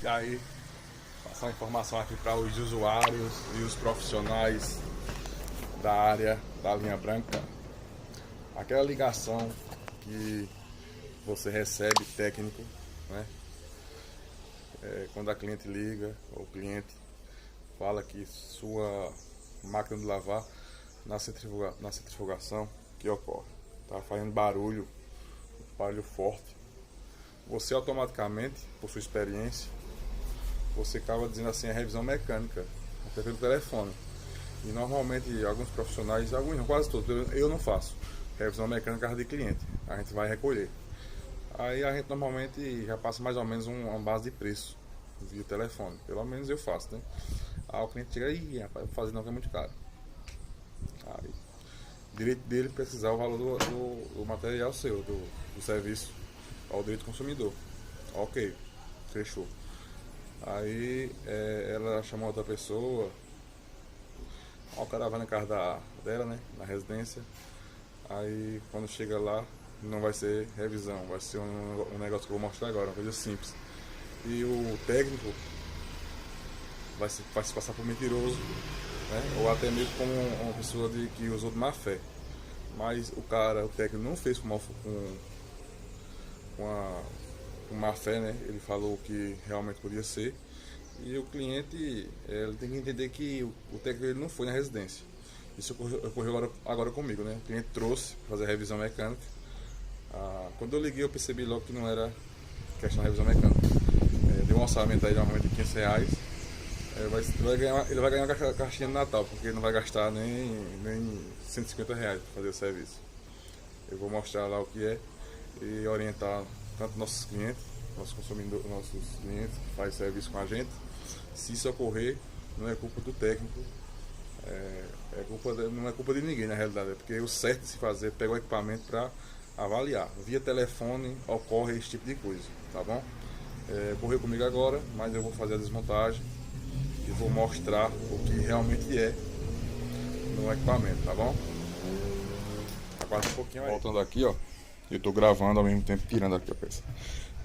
E aí, passar a informação aqui para os usuários e os profissionais da área da linha branca. Aquela ligação que você recebe técnico, né? Quando a cliente liga, ou o cliente fala que sua máquina de lavar na centrifugação que ocorre tá fazendo barulho forte, você automaticamente, por sua experiência, você acaba dizendo assim a revisão mecânica até pelo telefone. E normalmente alguns profissionais, alguns não, quase todos, eu não faço revisão mecânica de cliente, a gente vai recolher. Aí a gente normalmente já passa mais ou menos uma base de preço via telefone, pelo menos eu faço, né? Aí o cliente chega e rapaz, vou fazer não que é muito caro. Aí, direito dele precisar o valor do material seu, do serviço, ao direito do consumidor. Ok, fechou. Aí ela chamou outra pessoa, o cara vai na casa dela, né, na residência. Aí quando chega lá, não vai ser revisão, vai ser um negócio que eu vou mostrar agora, uma coisa simples. E o técnico vai se passar por mentiroso, né, ou até mesmo como uma pessoa que usou de má fé. Mas o técnico não fez com má fé, né? Ele falou que realmente podia ser. E o cliente, ele tem que entender que o técnico ele não foi na residência. Isso ocorreu agora comigo, né? O cliente trouxe para fazer a revisão mecânica. Quando eu liguei, eu percebi logo que não era questão da revisão mecânica. Deu um orçamento aí normalmente de R$ 500. Ele vai ganhar uma caixinha de Natal, porque ele não vai gastar nem R$ 150 para fazer o serviço. Eu vou mostrar lá o que é e orientar tanto nossos clientes, nossos consumidores, nossos clientes que fazem serviço com a gente. Se isso ocorrer, não é culpa do técnico, não é culpa de ninguém na realidade, é porque o certo de se fazer é pegar o equipamento para avaliar. Via telefone ocorre esse tipo de coisa, tá bom? Correu comigo agora, mas eu vou fazer a desmontagem e vou mostrar o que realmente é no equipamento, tá bom? Aguarda um pouquinho aí. Voltando aqui, ó, eu tô gravando ao mesmo tempo tirando aqui a peça.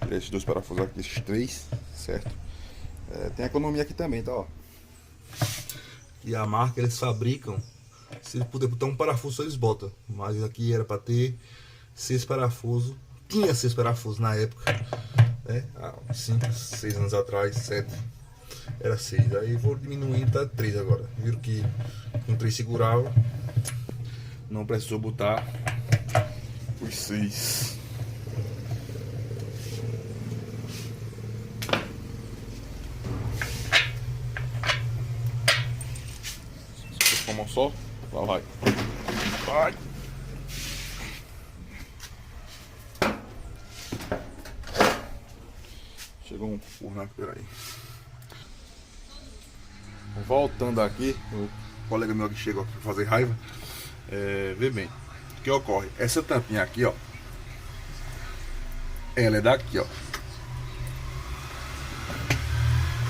Tirei esses dois parafusos aqui, esses três, certo? Tem economia aqui também, tá, ó. E a marca eles fabricam, se eles puderem botar um parafuso eles botam, mas aqui era para ter 6 parafusos, tinha 6 parafusos na época, né? Há 5, 6 anos atrás, 7, era 6, aí vou diminuindo para 3 agora. Viram que com 3 segurava, não precisou botar os 6. Com uma mão só, lá vai. Vai! Chegou um forno aqui, peraí. Voltando aqui, o colega meu que chegou aqui pra fazer raiva. Vê bem, o que ocorre? Essa tampinha aqui, ó, ela é daqui, ó.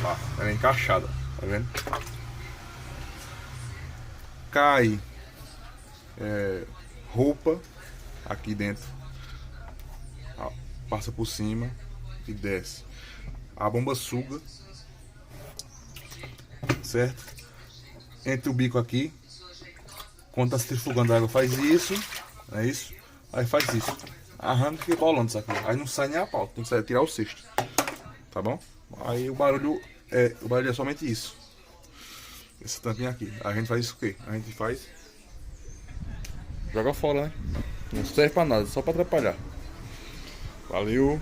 Lá, ela é encaixada, tá vendo? Cai roupa aqui dentro, ó, passa por cima e desce. A bomba suga, certo? Entre o bico aqui, quando tá centrifugando a água faz isso, é isso, aí faz isso, arranca e fica bolando isso aqui, aí não sai nem a pau, tem que tirar o cesto, tá bom? Aí o barulho é somente isso, essa tampinha aqui. A gente faz isso o quê? A gente faz, joga fora, né? Não serve pra nada, só pra atrapalhar. Valeu!